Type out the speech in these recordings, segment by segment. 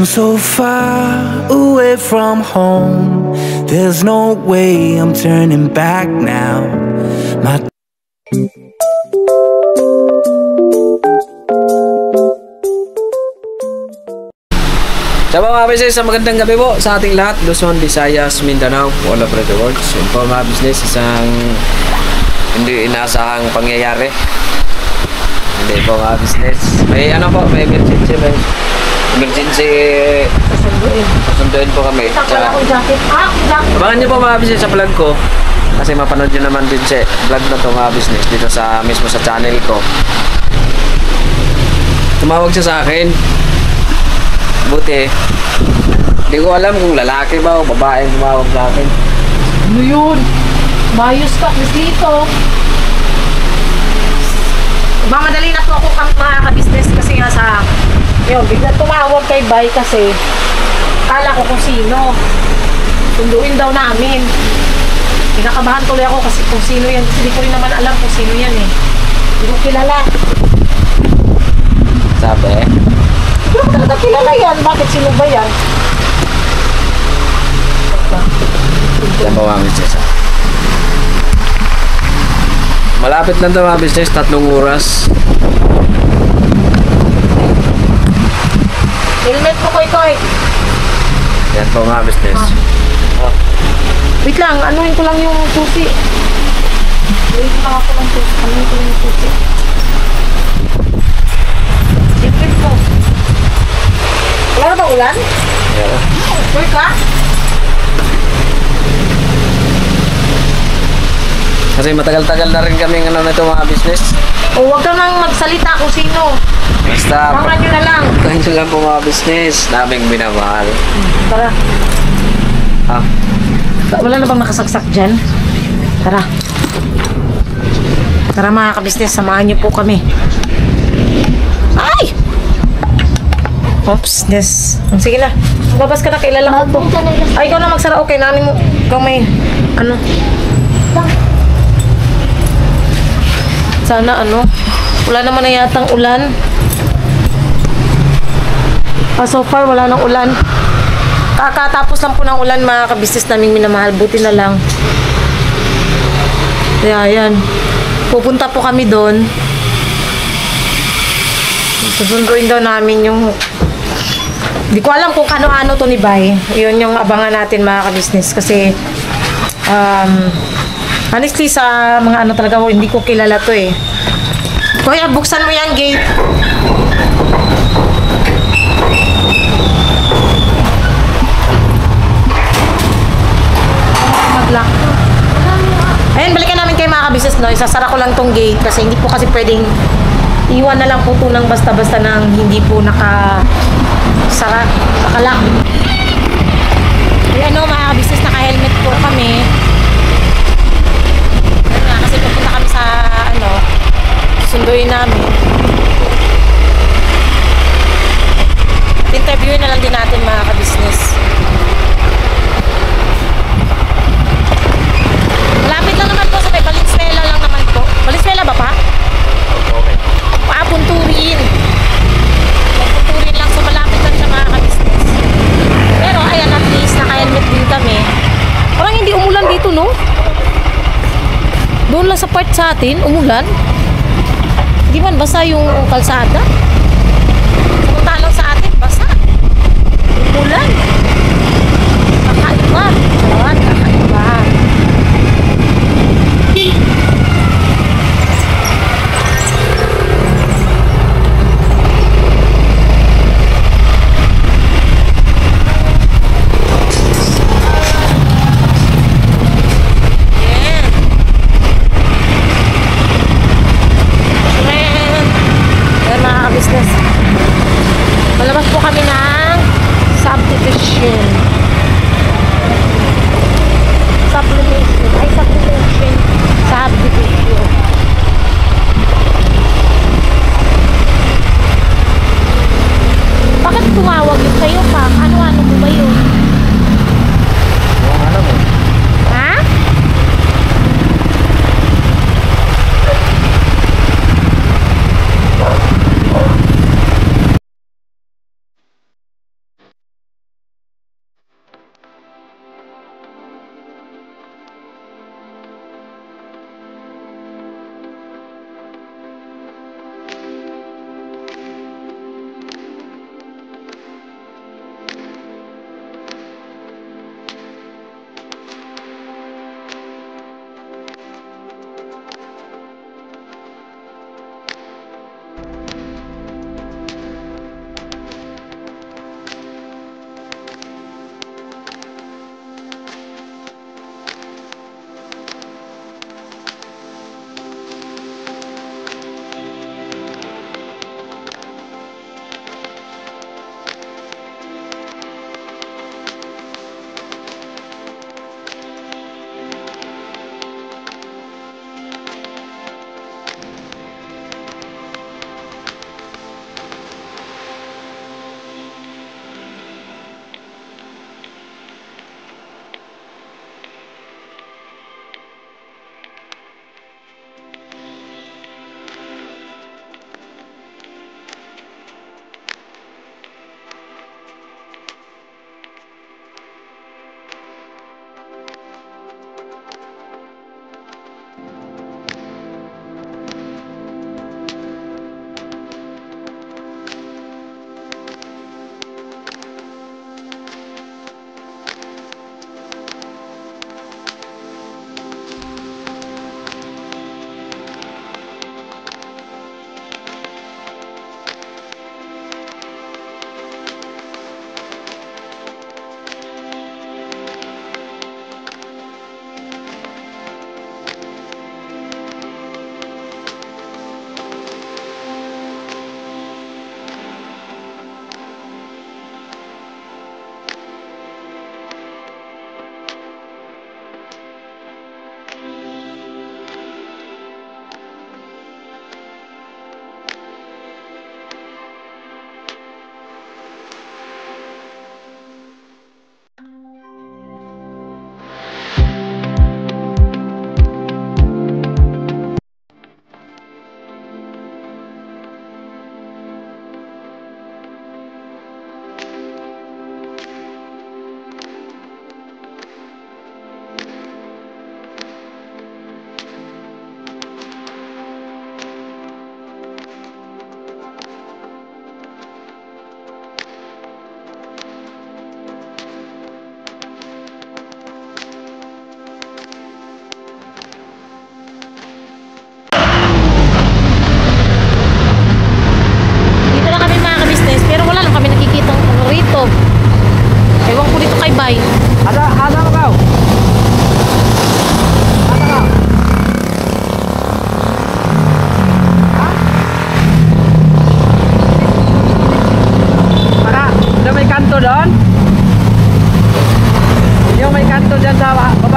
I'm so far away from home. There's no way I'm turning back now. My Sabi mga business, magandang gabi po sa ating lahat, Luzon, Visayas, Mindanao, all over the world. So yun po mga business, isang hindi inasahang pangyayari. Hindi po mga business. May ano po, may emergency. Susunduin po kami. Tsaka, abangan nyo po mga business sa vlog ko. Kasi mapanood nyo naman din sa vlog na to mga business dito sa mismo sa channel ko. Tumawag siya sa akin. Buti, hindi ko alam kung lalaki ba o babae tumawag sa akin. Ano yun? Mayos ka, dito. Mamadali na po ako mga ka-business kasi nga sa yun, bigla tumawag kay Bay kasi kala ko kung sino. Sunduin daw namin. Pinakabahan tuloy ako kasi kung sino yan. Kasi hindi ko rin naman alam kung sino yan eh. Hindi ko kilala. Sabi? Hindi ko talaga kilala yan. Bakit sino ba yan? Yan po mga business. Malapit lang ito mga business, 3 oras. Helmet po koy. Yan po mga business. Wait lang, anuhin ko lang yung susi. Wait lang ako ng susi. Anuhin ko lang yung susi. Sipin po. Wala na ba ulan? Yeah. Sure ka? Kasi matagal-tagal na rin kami ano nito mga business. O huwag ka nang magsalita kung sino. Basta, Pangan nyo na lang. pangan nyo lang po mga business. Naming minamahal. Tara. Ah, Wala na bang nakasagsak dyan? Tara. Tara mga ka-business, samahan nyo po kami. Ay! Oops, des. Sige na. Babas ka na, kilala ko po. Ay, ikaw na magsara. Okay, namin mo. Ikaw may, ano. Sana ano. Wala naman na yatang ulan. So far, wala nang ulan. Kakatapos lang po ng ulan mga ka-business naming minamahal. Buti na lang. Kaya yan. Pupunta po kami doon. Susunduin daw namin yung... Hindi ko alam kung ano-ano to ni Bay. Yun yung abangan natin mga ka-business. Kasi... honestly sa mga ano talaga hindi ko kilala to eh. Kuya, buksan mo yan gate. Mag-lock. Ayun, balikan namin kay mga ka-business, no? Isasara ko lang tong gate kasi hindi po kasi pwedeng iwan na lang po ito ng basta-basta nang hindi po naka-sara, naka-lock. Ayan o, mga ka-business, naka-helmet po kami. Ayun nga, kasi pupunta kami sa ano, sunduin namin. Interviewin na lang din natin mga ka-business. Malapit lang naman po sa may Valenzuela lang naman po. Valenzuela ba pa? okay. Punturin. Punturin lang. So malapit lang siya mga ka-business. Pero ayan, at least naka-helmet din kami. Parang hindi umulan dito, no? Doon lang sa part sa atin, umulan. Hindi man basa yung kalsada. Samantalang sa atin, basa. Umulan. Kakaiba. Chawan, kakaiba. Malabas po kami ng subdivision.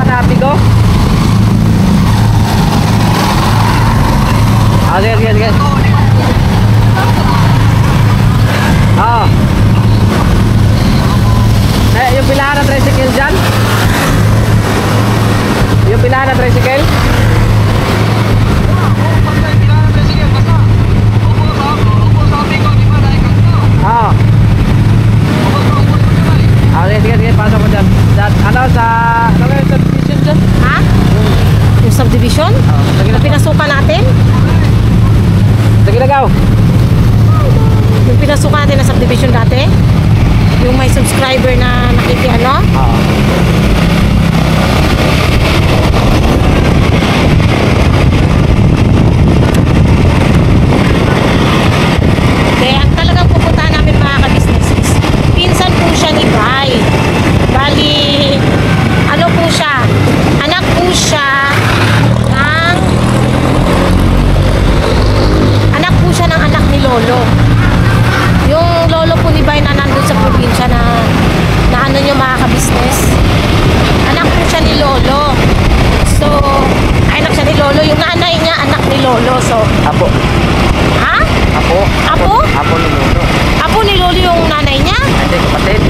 sa ate ko. Sige. Yung pilahan na tricycle dyan. Yung pilahan na tricycle. Sige, pasok ko dyan. Ano yung subdivision dyan? Ha? Yung subdivision? Na pinasukan natin? Sige, nagaw. Yung pinasukan natin na subdivision dati? Yung may subscriber na nakikiano? Kaya ang talagang pupuntahan namin mga ka-business is pinsan po siya ni Bay. Bali, ano po siya? Anak po siya ng anak ni Lolo. Yung lolo po ni Bay na nandun sa probinsya na ano nyo mga ka-business. Anak po siya ni Lolo. So, anak siya ni Lolo. Yung nanay niya, anak ni Lolo. So, Apo. ha? Apo. Apo? Apo ni Lolo. Apo ni Lolo yung nanay niya? Hindi, kapatid.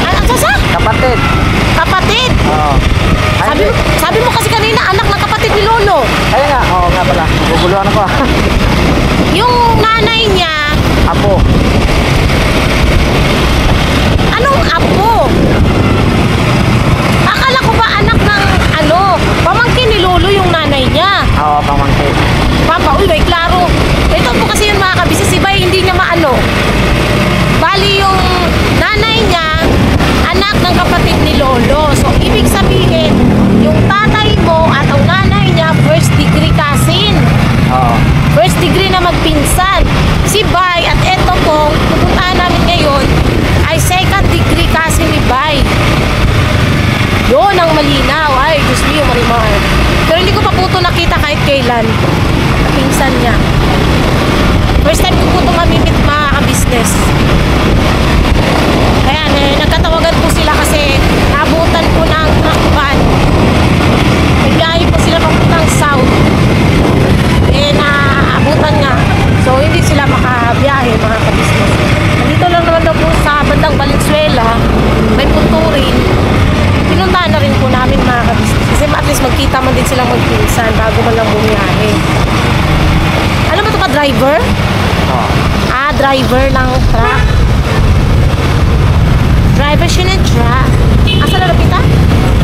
Ano sa? Kapatid. Kapatid? Oo. Sabi mo kasi kanina, anak ng kapatid ni Lolo. Kaya nga, oo nga pala. Guguluhan ako. Yung nanay niya, Apo. anong apo? Akala ko ba anak ng pamangkin ni Lolo yung nanay niya? Oo, pamangkin. Papa, uy, may klaro. Ito po kasi yung mga kabisa, si Bay hindi niya maano. Bali yung nanay niya, anak ng kapatid ni Lolo. So, ibig sabihin, yung tatay mo at ang nanay niya, first degree cousin. Oo. First degree na magpinsan. Si Bay at eto pong pupuntahan namin ngayon ay second degree cousin ni Bay. Yun ang malinaw. Ay, Diyos mio, Marimar. Pero hindi ko pa po ito nakita kahit kailan. Pinsan niya. First time ko po ito mamimit mga ka-business. Kaya nagkatawagan po sila kasi nabutan po ng truck van. Nagbiyahe po sila papuntang south. Naabutan nga. So, hindi sila makabiyahe mga ka-business. Nandito lang naman daw po sa bandang Valenzuela. May punturin. Pinuntahan na rin po namin mga ka-business. Kasi at least magkita man din silang magpinsan bago man lang bumiyahe. Ano ba ito ka, driver? Oo. Driver ng truck. Driver siya ng truck. Asa na napita?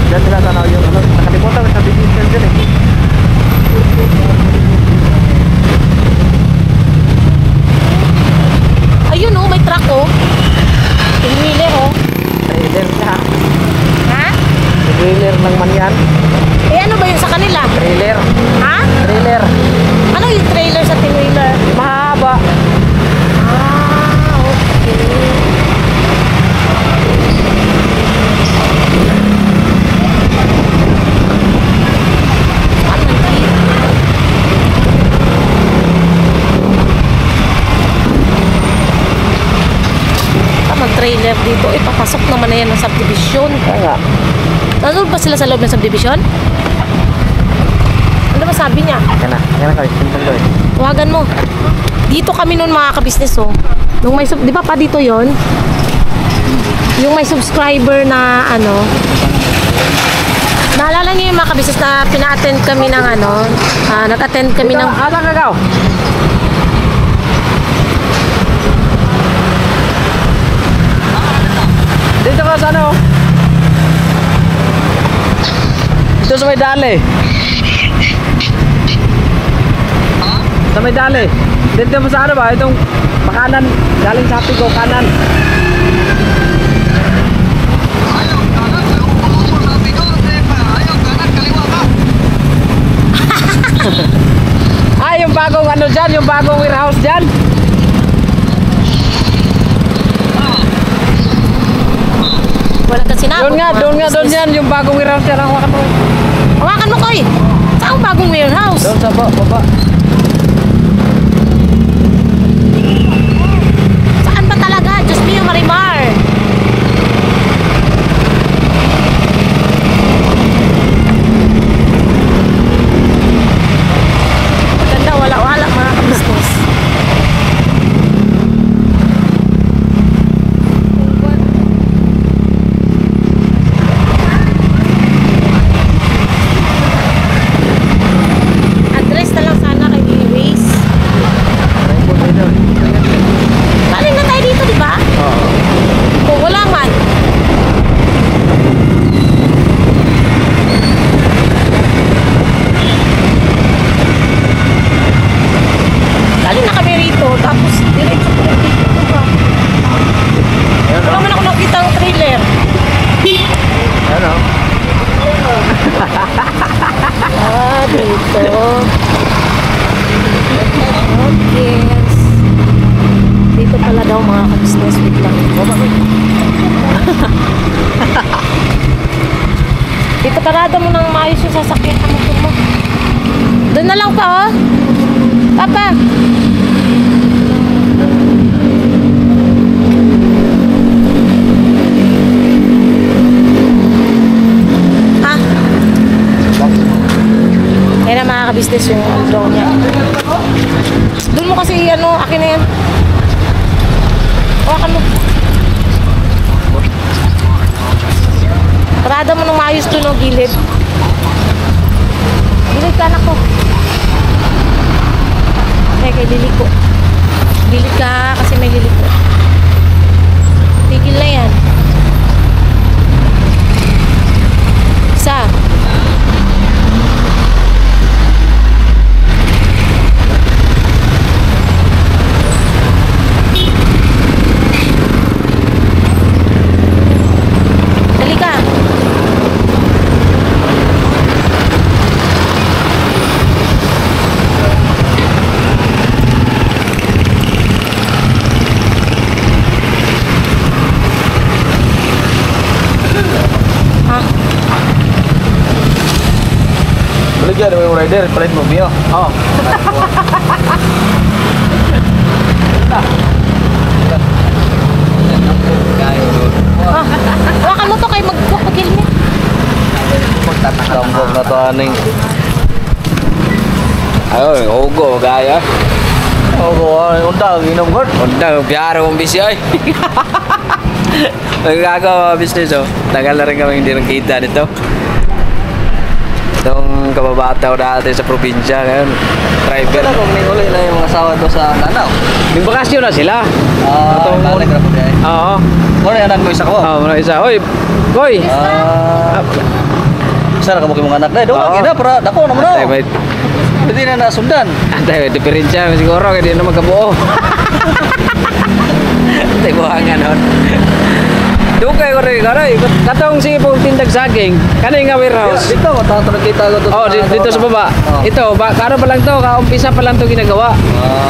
Diyan sila tanaw yung nakalimutan sa subdivision dyan eh. Ayun oh, may truck oh. Pinwheeler oh. Trailer na. Ha? Trailer lang man yan. Eh ano ba yun sa kanila? Trailer. Ha? Trailer. Ano yung trailer sa pinwheeler? Mahaba. Okay. Trailer dito, papasok naman na yan ng subdivision. Kaya nga. Nandun ba sila sa loob ng subdivision? Ano ba sabi niya? Yan na kayo, simple doon. Tawagan mo. Dito kami noon mga ka-business oh. Nung may di ba pa dito yon? Yung may subscriber na naalala niyo yung mga ka-business na pina-attend kami ng nag-attend kami ng Alang kagaw. Dito ka sa ano? Dito sa may dali. Sa may dali. Dito mo sa ano ba? Itong makanan. Galing sa Pigo, kanan. Ayaw kanan, lumubos sa Pigo. Ayaw kanan, kaliwa ka. Yung bagong ano dyan, yung bagong warehouse dyan. wala ka sinabot. Doon yan, yung bagong warehouse dyan. Hawakan mo. Hawakan mo, Koy. Saan ang bagong warehouse? Doon sa baba. Saan ba talaga? Diyos mio, Marimar. Parada mo nang maayos yung sasakyan sa motor mo. Doon na lang pa, oh. Papa. Ha? Yan na mga ka-business yung drone niya. Doon mo kasi ano, akin na yan. Hawakan mo. Parada mo nang maayos doon, oh, gilid. Gilid ka, anak ko. Kay liliko. Gilid ka kasi may liliko. Tigil na yan. Isa. Dali ka. Balik yan, yung rider, palit mo biyo. Oo. Hawakan mo to kay mag-helmet. Magtatambog na to aning. Ayun, hugo, gaya. Hugo, undang, inom ko. Undang, biyaro mong bisyo ay. Magkagawa business, oh. Tagal na rin kami hindi nakita nito. Itong kababataw natin sa probinsya ngayon. Driver. Wala kung uli na yung mga asawa doon sa Lanao. May bakasyon na sila. Balik na po dyan. Oo. Muna yan mo isa ko. Oo, mga isa. Oy, Koy! Isa na kabukin mga anak na. Doon Oo. lagi na para dako naman Antay, na. may... Pwede na nasundan. Antay, may diferensya. Siguro, hindi na magkabuo. Antay, buhangan nun. Doon kayo rin, karoy. Katong sige pong tindag saging. Kanay nga warehouse. Dito, tato nagkita ko doon. Oh, dito sa baba. Oh. Ito, kano pa lang to, kaumpisa pa lang to ginagawa.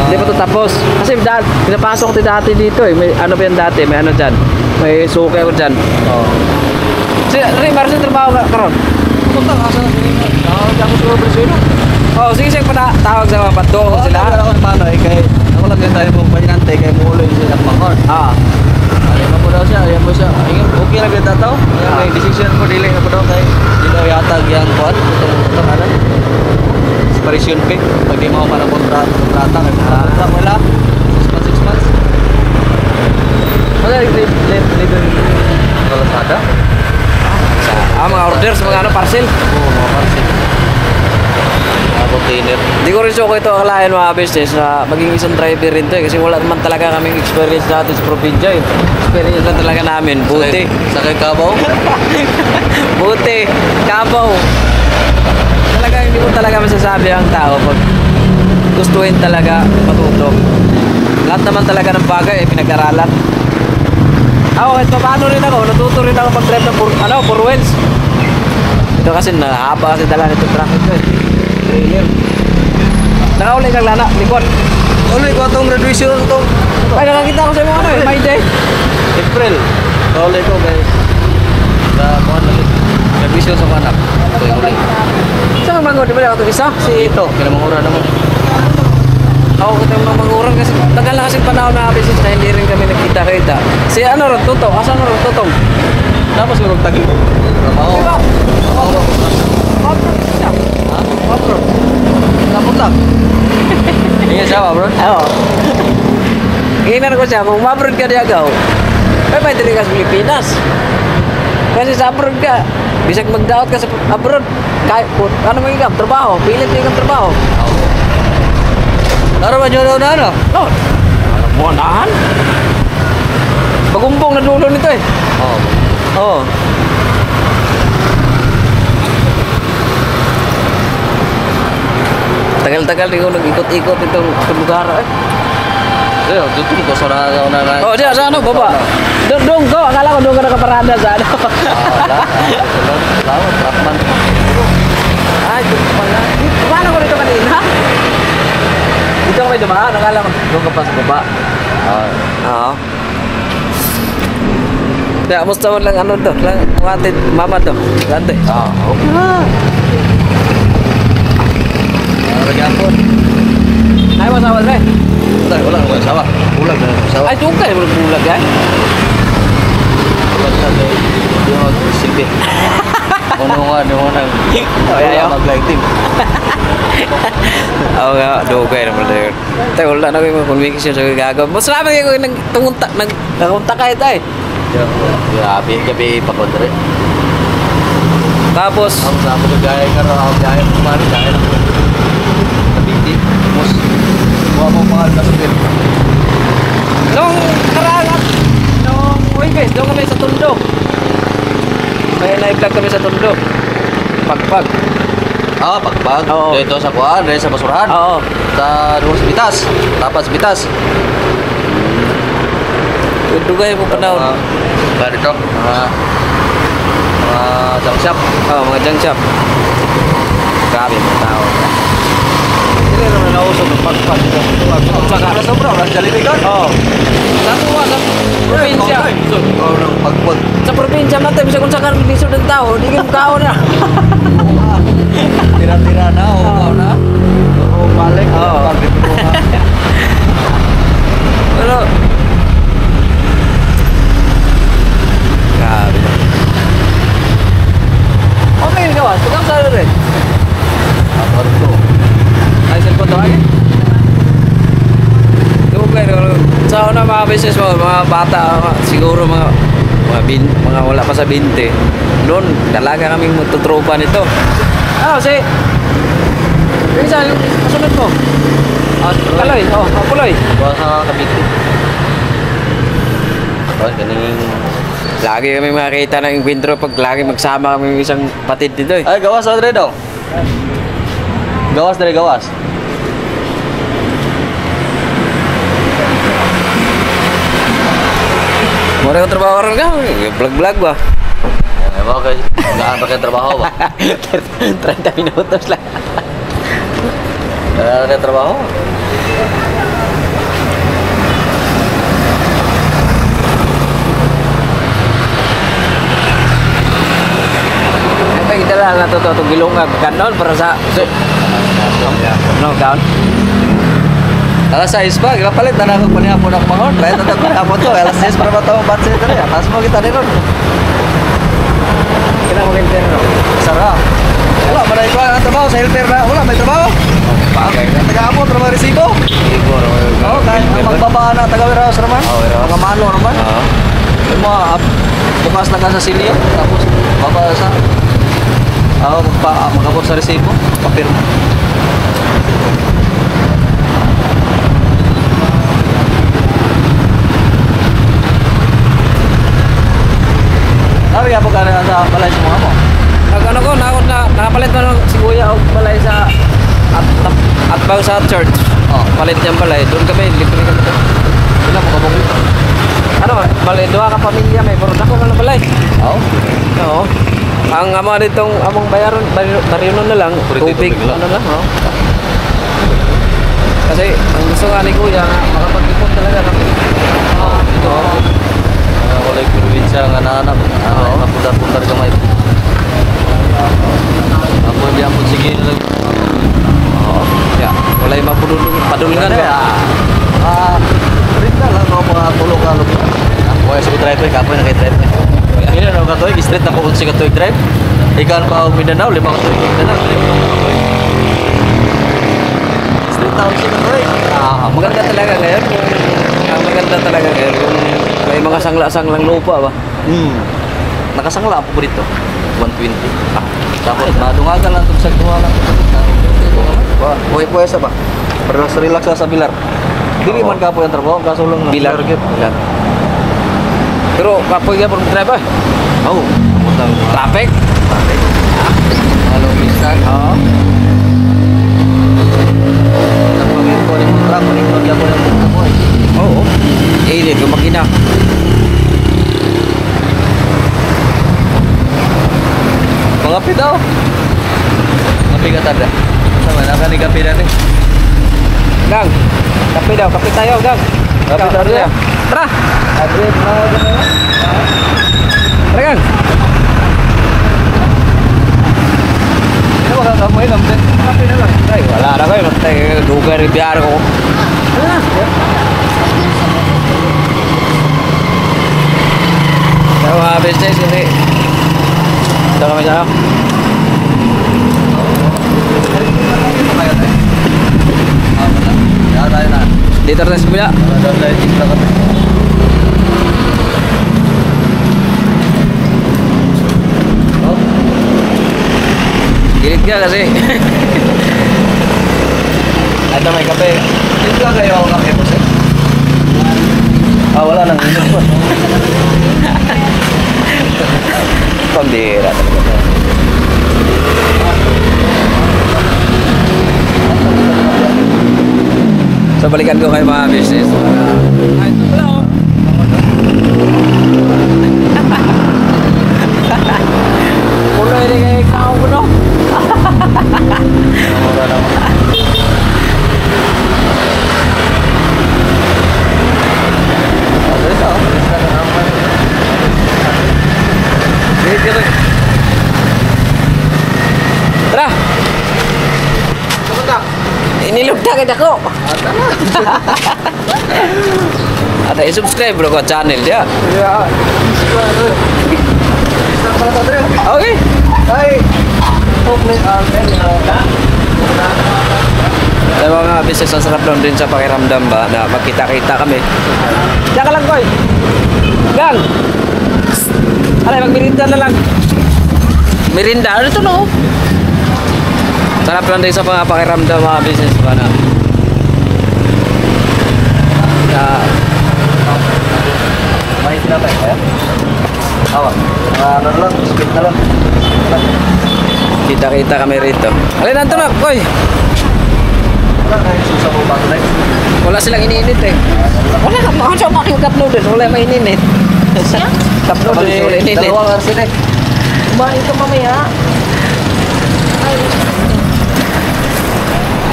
Hindi pa to tapos. Kasi pinapasok ko dati dito eh. May ano pa yan dati, may ano dyan. May suke ko dyan. Oo. Rin, para sa trabaho ka, karon. Punta ka sa ako siguro presyo. Oh, sige siya pa tawag sa mga pato ko sila. Ako sa paano eh, kay ako lang yan tayo mong pahinante kay muuloy siya ng mangkor. Ah. Ayan mo daw siya, ayan mo siya. Ayun, okay lang kita tao. Ayan, may decision ko, dili na po daw kay di daw yatag yung kuwan. Itong ano. Expiration pay. Pag di mo pa ng kontrata, kay kontrata wala. 6 months. Wala, libre. Kalasada? Mga orders, mga ano, parcel. Oo, mga parcel. Container. Hindi ko rin so ito akalain mga business na maging isang driver rin to eh. Kasi wala naman talaga kaming experience natin sa probinsya eh. Experience lang talaga namin. Buti. Sakay Kabaw? Buti. Kabaw. Talaga hindi mo talaga masasabi ang tao pag gustuin talaga matuto. Lahat naman talaga ng bagay eh pinag-aralan. Ako kahit paano rin ako. Natuto rin ako mag-drive ng four wheels. Ito kasi nahaba kasi dala nito traffic ko eh. Trailer. Nakauli kang lana, likod. Ulit ko itong graduation itong Ay, nakakita ko sa mga ano eh, my day. April. Ulit ko guys. Sa kuhan lagi. Graduation sa anak. Ito yung ulit. Saan ang mango? Di ba ako ito isa? Si Ito, kinamangura naman. ako kita yung mga manguran kasi tagal na kasing panahon na business na hindi rin kami nagkita-kita. Si ano ron, Tutong? Asan ron, Tutong? Tapos ko tagi. Trabaho. Off-road siya. Ha? Off-road. Tapos lang. Ingin siya bro? Oo. Ingin ko siya, kung ma-abroad ka di agaw, may dili ka sa Pilipinas. Kasi sa abroad ka, bisag mag-daot ka sa abroad, kahit, ano mo ikam, trabaho, pilit ikam trabaho. Laro ba nyo na ano? No, mo nahan. Bagumbong na dulo nito eh. Oo. Oo. Tagal-tagal din ko nag-ikot-ikot itong lugar eh. Ayun, tutulog ko sa na. Oh, diyan sa ano, baba. Doon ko, akala ko doon ka nakaparada sa ano. Wala. Salamat, Rahman. Ay, doon pala. Paano ko rito kanina? Dito ako may dumaan, akala ko doon ka pa sa baba. Oo. Ya, musta man lang ano to, lang wanted mama to. Lante. Okay na. Lagi ampun. Ay masawa re. Ulang na sawa. Ulang na sawa. Ay tungkay bulag ay. Ulang na deh. Yung silbi. Ano nang Ayaw. mag-lighting. Oo nga, dugay naman na yun. Tayo, wala na kayo communication sa gagawa. Mas naman kayo nagtungunta kayo tayo. Grabe, gabi pa kontre. Tapos, Ang sabi ko gaya ka raw, gaya mo man, gaya lang. Kabiti, mus. Buha mo mahal na sabihin. nung karangat, nung Webes, doon kami sa Tondo. May na-vlog kami sa Tondo. Pagpag. Pagpag. Oo. Dito sa kuan, dito sa basurahan. Oo. Sa doon sa Bitas. Tapat sa Bitas. Dugay mo panahon. Mga dito. Mga junk shop. Oo, mga junk shop. Grabe mga tao. Hindi naman nausap ng pagpag. Saka sobra, wala sa Libigan. Oo. Sa tuwa, sa probinsya. Ikaw ng pagpag. Sa probinsya natin, bisa kung saan lisod ng tao, di kayo kao na. Tira-tira na, o na. O balik. Oo. Pero, grabe. Okay yung gawas, tukang salo rin. Ay, cellphone to ay. Sa una mga business mo, mga bata, siguro mga wala pa sa 20. Noon, dalaga kaming magtutropa nito. Si Rizal, kasunod mo. Kaloy, Puloy. Buha sa Kabiti. Ganing. Lagi kami makakita ng encuentro pag lagi magsama kami ng isang patid dito eh. Ay, gawas na rin daw. Gawas dari gawas. Mura ko trabaho rin ka, vlog-vlog ba? Eh, bakit? Gaan pa kayo trabaho ba? 30 minutos lang. Gaan kayo trabaho? Ito kita lang na ito gilungag kanon para sa... No, down. Alas 6 pa, palit na ako panihapon ako mahon. Kaya tatag panihapon to, alas 6 para matawang batse ito rin. Atas mo kita rin ron. Kailan mo ganyan no? Sarap. Wala, manay ko ang trabaho sa helper na. Wala, may trabaho. Bagay na. Taga-apon, trabaho resibo. Siguro. Oo, kahit magbabaan na taga-warehouse naman. Oo, warehouse. Mga mano naman. Oo. Yung mga bukas na ka sa silyo. Tapos, babasa. Ako, magkabot sa resibo. Papirma. Nari ako ka na sa balay sa mga mo. Ano ko, nakapalit na ng siguya o balay sa at bang sa church. Oh. Palit niyang balay. Doon kami, libre kami doon. Sila mo kabong ito. Ano, balay, doha ka pamilya, may puro na ko ng balay. Oo. Oo. Ang ama ditong among bayaron, baryonon na lang, Puro tubig, tubig lang. ano lang, oo. Kasi, ang gusto nga ni Kuya, makapag-ipon talaga kami. Ito, Wala yung probinsya nga naanap. Oo. Napundar-pundar ka may. Ako hindi ang sige na lang. oo. Yeah, wala yung padulungan Ano ba? Rin na lang ako mga tulog ka. Ako ay sige drive ko, kapoy na kay drive. Hindi na ako katoy, straight na ko sige katoy drive. Ikan pa ako Mindanao, 5 katoy Mindanao. Straight na ako sige katoy. Maganda talaga ngayon. Ang maganda talaga ngayon. Yung may mga sangla-sanglang lupa ba? Nakasangla ako po dito. 120. Tapos madungagan lang itong sagduha lang. Puwe-puwe sa ba? Relax lang sa bilar. Dili man ka po yung trabaho, kaso lang Bilar. Bilar. Pero kapoy ka pag drive ba? Oo. Traffic? Halo, Mister. Oo. Nagpagin ko rin yung truck, kuning ko ng buka ko eh. Oo. Init yung makina. Mga pi daw. Mga pi ka tada. Sama na ka ni kapi natin. Gang, kape daw. Kape tayo, Gang. Kape tayo. Tara! Adrian, mga Talagang. Ano ba kakamoy lang din? Kape na lang. Ay, wala na kayo. Dugay rin biyar ko. Wala na. Sa mga business, hindi. Ito kami sa ako. Dito rin sa kuya. Gilit ka kasi. Ito may kape. Dito lang kayo ang kape po sir. Wala nang inom po. Pambira talaga. So balikan ko kayo mga business. Ay, ito pala oh. Pulo ini kayo ikaw ko no? Tara! Inilugta kita ko! Ada i-subscribe bro ko channel dia. Okay. Sa mga business ang sarap lang din sa pakiramdam ba na magkita-kita kami. Diyan ka lang boy. Gang! Alay, magmirinda na lang. Mirinda? Ano ito no? Sarap lang din sa mga pakiramdam mga business ba na May sinapay kaya? Ano lang, split na lang. kita-kita kami rito. Alay, nanto na, boy. Wala kayo susa mo ba ito? Wala silang iniinit eh. Wala ka, makasya mo yung cup noodles. Wala maininit. Siya? Cup noodles, wala iniinit. Dalawang arsin eh. Kumain ka mamaya.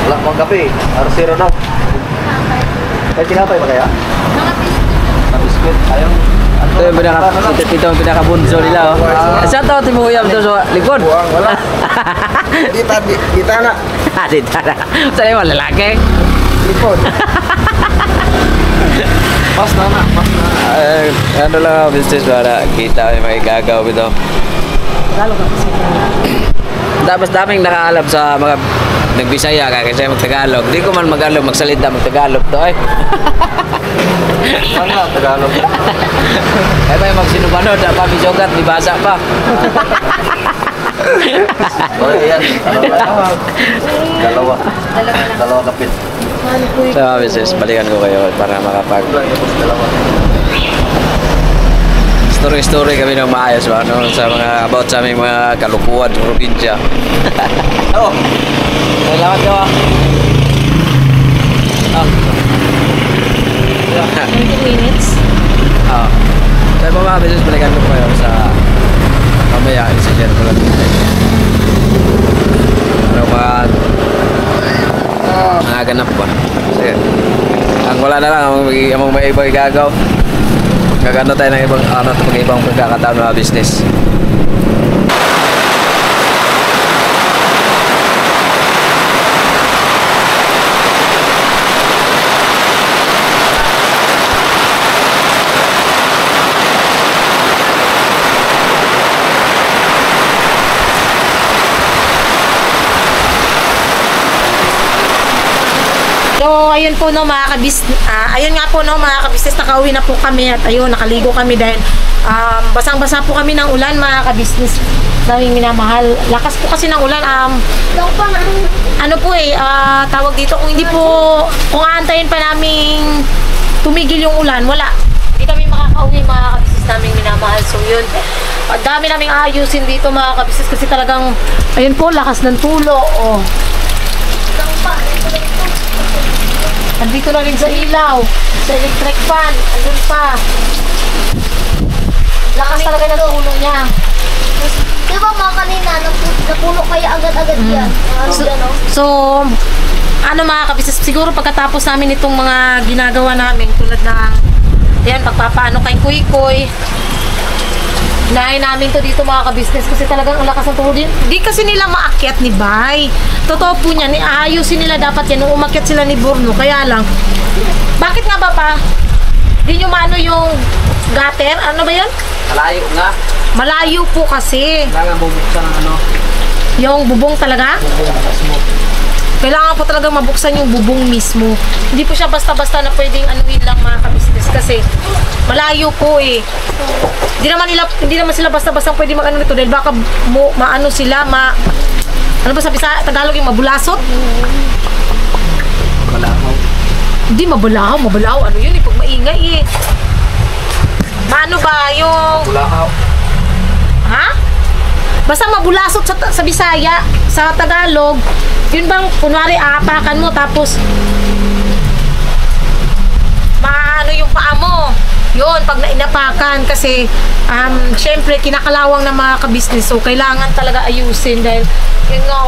Wala pang kape. Arsero na. May tinapay ba kaya? Na biskuit. Ayaw. Ito yung ito yung pinaka-bunso nila. Sa ito, timuyam ito sa likod. Wala. Kita na. Dito na. Saan yung lalaki? Likod. Pas na. Ano lang business para kita yung mga igagaw ito. Tapos daming nakaalam sa mga nagbisaya kasi mag-Tagalog. Di ko man magsalita mag-Tagalog to eh. Wala, Tagalog. Ay ba yung magsinubanod, papi jogat, libasa pa. Okay, yan. Dalawa kapit. So business, balikan ko kayo para makapag Dalawa. story kami ng maayos ba no? Sa mga about sa aming mga kalukuhan sa probinsya. Oh. Salamat ko. 20 minutes. Sa mga business, balikan ko kayo sa mamaya, i-share ko lang. Pero mga ganap ba? Kasi ang wala na lang, ang may ibang igagaw. Gagano tayo ng ibang pagkakataon na business. So, ayun po no mga kabisnes, ayun nga po no mga kabisnes, nakauwi na po kami at ayun, nakaligo kami dahil basang-basa po kami ng ulan mga kabisnes naming minamahal. Lakas po kasi ng ulan, ano po tawag dito, kung aantayin pa namin tumigil yung ulan, wala. Hindi kami makakauwi mga kabisnes naming minamahal. So yun, ang dami naming ayusin dito mga kabisnes kasi talagang, ayun po, lakas ng tulo. Oh. Andito na rin sa ilaw, sa electric fan, andun pa. Lakas talaga ng tulo niya. Di ba mga kanina, napuno kaya agad-agad yan? So, ano mga kabisnes, siguro pagkatapos namin itong mga ginagawa namin, tulad ng, ayan, pagpapaano kay Kuy-Kuy, Unahin namin to dito mga ka-business kasi talagang ang lakas ng tuhod din. Di kasi nila maakyat ni Bay. Totoo po niyan, ayusin nila dapat yan nung umakyat sila ni Borno. Kaya lang, bakit nga ba pa? Di nyo maano yung gutter? Ano ba yan? Malayo nga. Malayo po kasi. Kailangan bubuksan ng ano. Yung bubong talaga? Bubong. Kailangan po talaga mabuksan yung bubong mismo. Hindi po siya basta-basta na pwedeng anuin lang mga ka-business kasi malayo po eh. Hindi naman sila basta-basta pwede mag-ano nito dahil baka maano sila, ano ba sabi sa Tagalog yung mabulasot? Mabalahaw. Hindi mabalahaw. Ano yun eh, pag maingay eh. Maano ba yung... Mabalahaw. Ha? Basta mabulasot sa Bisaya, sa Tagalog, yun bang kunwari aapakan mo tapos maano yung paa mo. Yun, pag nainapakan kasi syempre kinakalawang ng mga ka-business so kailangan talaga ayusin dahil yun nga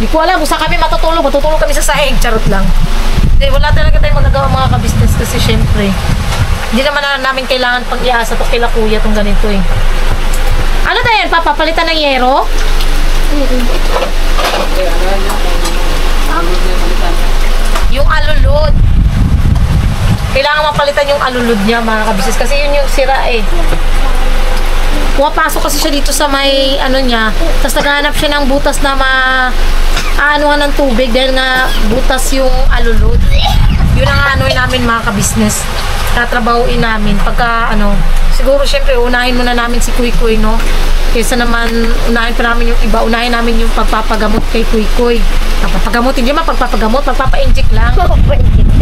di ko alam kung saan kami matutulog kami sa sahig, charot lang. Wala talaga tayong magagawa mga ka-business kasi syempre hindi naman namin kailangan pag-iasa to kila kuya tong ganito eh. Ano tayo yan? Papapalitan ng yero? Yung alulod. Kailangan mapalitan yung alulod niya mga kabisnes kasi yun yung sira eh. Pumapasok kasi siya dito sa may ano niya, tapos naghahanap siya ng butas na aanuhan ng tubig dahil nga butas yung alulod. Yun ang anuin namin mga kabisnes. Tatrabahuin namin pagka ano, siguro syempre unahin muna namin si Kuy Kuy no. Kaysa naman unahin pa namin yung iba, unahin namin yung pagpapagamot kay Kuy Kuy. Pagpapagamot, hindi naman pagpapagamot, pagpapa-inject lang.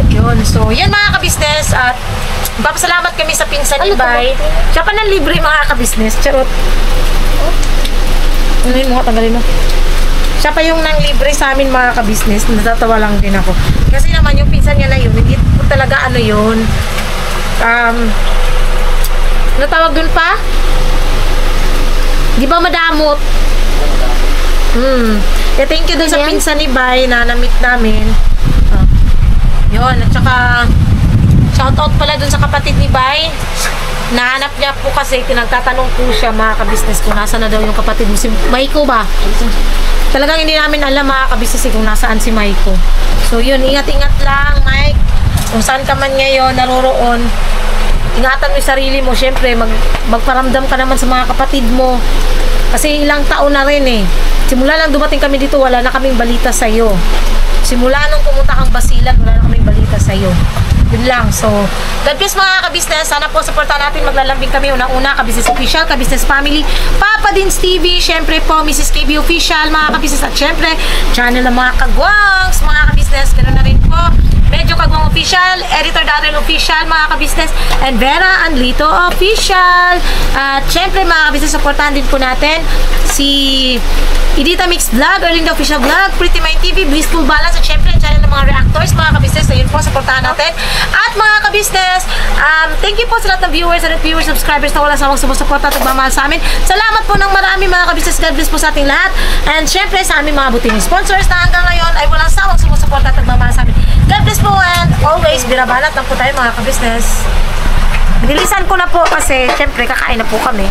Yun, so yan mga kabisnes at papasalamat kami sa pinsan ni Bay. Siya pa ng libre mga kabisnes, charot. Ano yun mga tanggalin mo? Siya pa yung nang libre sa amin mga kabisnes, natatawa lang din ako. Kasi naman yung pinsan niya na yun, hindi po talaga ano yun. Natawag dun pa? Di ba madamot? Thank you dun sa pinsan ni Bay na na-meet namin. Yun, at saka shoutout pala dun sa kapatid ni Bay. Nahanap niya po kasi tinagtatanong po siya mga kabisnes kung nasa na daw yung kapatid mo. Si Maiko ba? Talagang hindi namin alam mga kabisnes kung nasaan si Maiko. So yun, ingat-ingat lang Mike. Kung saan ka man ngayon naroroon, ingatan mo yung sarili mo. Siyempre, magparamdam ka naman sa mga kapatid mo. Kasi ilang taon na rin eh. Simula lang dumating kami dito, wala na kaming balita sa'yo. Simula nung pumunta kang Basilan, wala na kaming balita sa'yo. Yun lang. So, God bless mga kabisnes. Sana po supportan natin. Maglalambing kami unang-una. Kabisnes Official, Kabisnes Family, Papa Dins TV, syempre po Mrs. KB Official, mga kabisnes. At syempre, channel ng mga kagwangs, mga kabisnes. Ganoon na rin po. Medyo Kagwang Official, Editor Darrell Official, mga kabisnes. And Vera Anlito Official. At syempre mga kabisnes, supportan din po natin si Edita Mix Vlog, Erlinda Official Vlog, Pretty Mind TV, Blissful Balance, at syempre ang channel ng mga reactors, mga kabisnes. So yun po, supportahan natin. At mga kabisnes, thank you po sa lahat ng viewers and viewers, subscribers na wala sawang sumusuporta at nagmamahal sa amin. Salamat po ng marami mga kabisnes. God bless po sa ating lahat. And syempre sa aming mga buting sponsors na hanggang ngayon ay walang sawang sumusuporta at nagmamahal sa amin. God bless po and always binabanat lang po tayo mga kabisnes. Nilisan ko na po kasi syempre kakain na po kami.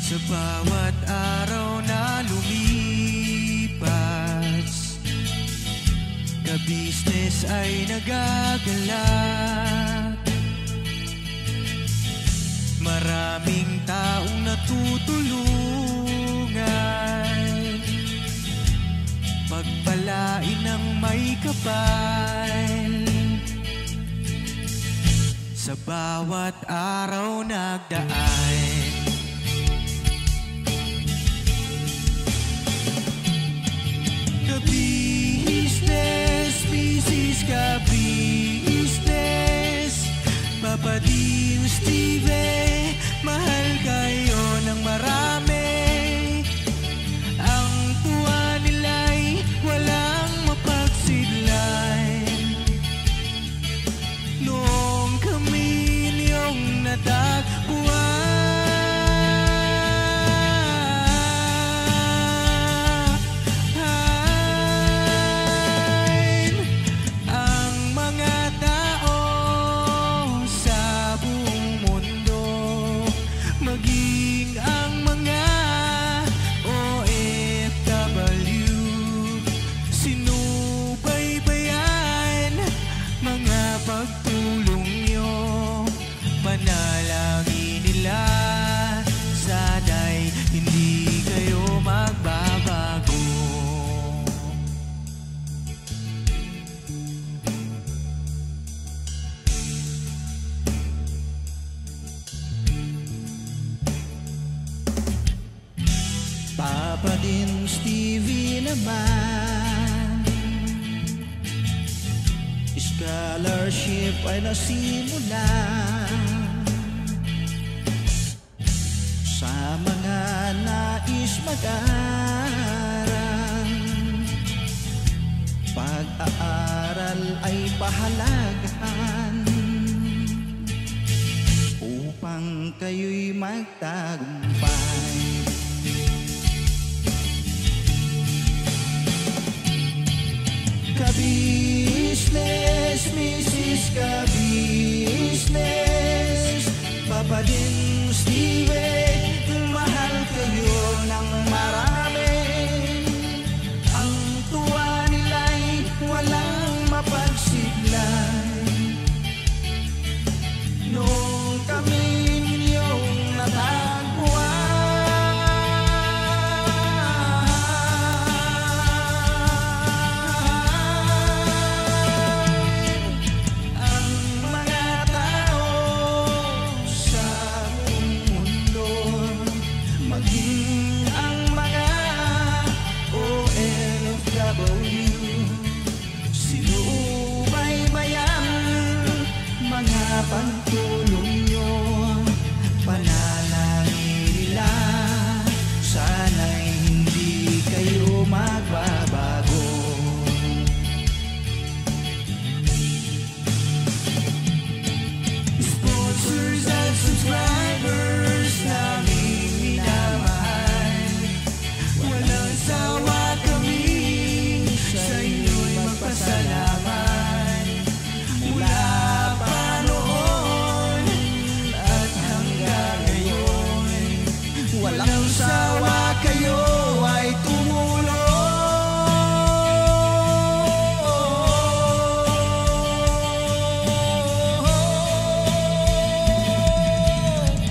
Sa bawat araw na lumipas, ka-business ay nagagalak. Maraming taong natutulungan, pagpalain ng may kapal. Sa bawat araw nagdaan, ka-business, business ka-business, din Steve, mahal kayo ng marami. Ang tuwa nila'y walang mapagsidlay. Noong kami niyong natagpuan, ang mga tao sa buong mundo, maging ang mga OFW, sinubaybayan mga pagtulong nyo, panalangin nila, sana'y hindi kayo magbabago. Papa din Stevie naman, scholarship ay nasimula sa mga nais mag-aral. Pag-aaral ay pahalagahan upang kayo'y magtagumpay. Ka-business, Mrs. Ka-business, Papa din Steve, mahal kayo ng marami. Ang tuwa nila'y walang mapagsiglay. Noong kami ninyong natagpuan, pagtulong nyo, panalangin nila, sana'y hindi kayo magbabago. Sponsors at subscribers naming minamahal, walang sawa kami sa inyo'y magpasalamat. Mula walang sawa kayo ay tumulong.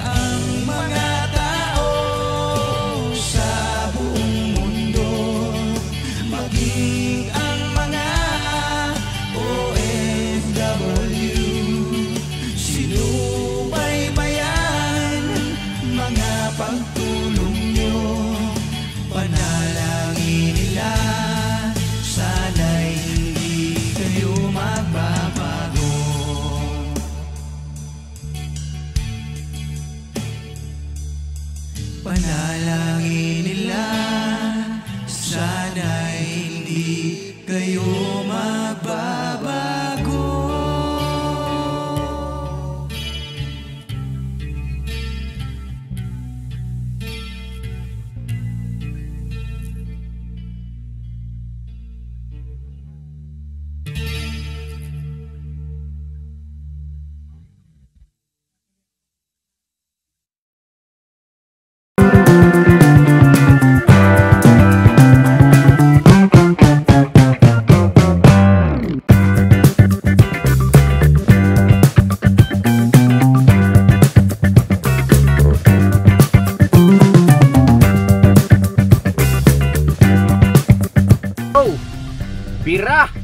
Ang mga tao sa buong mundo, maging ang mga OFW, sinubaybayan mga pagtulong nyo, panalangin nila, sana'y hindi kayo magbabago. Panalangin nila, sana'y hindi kayo magbabago. Bira!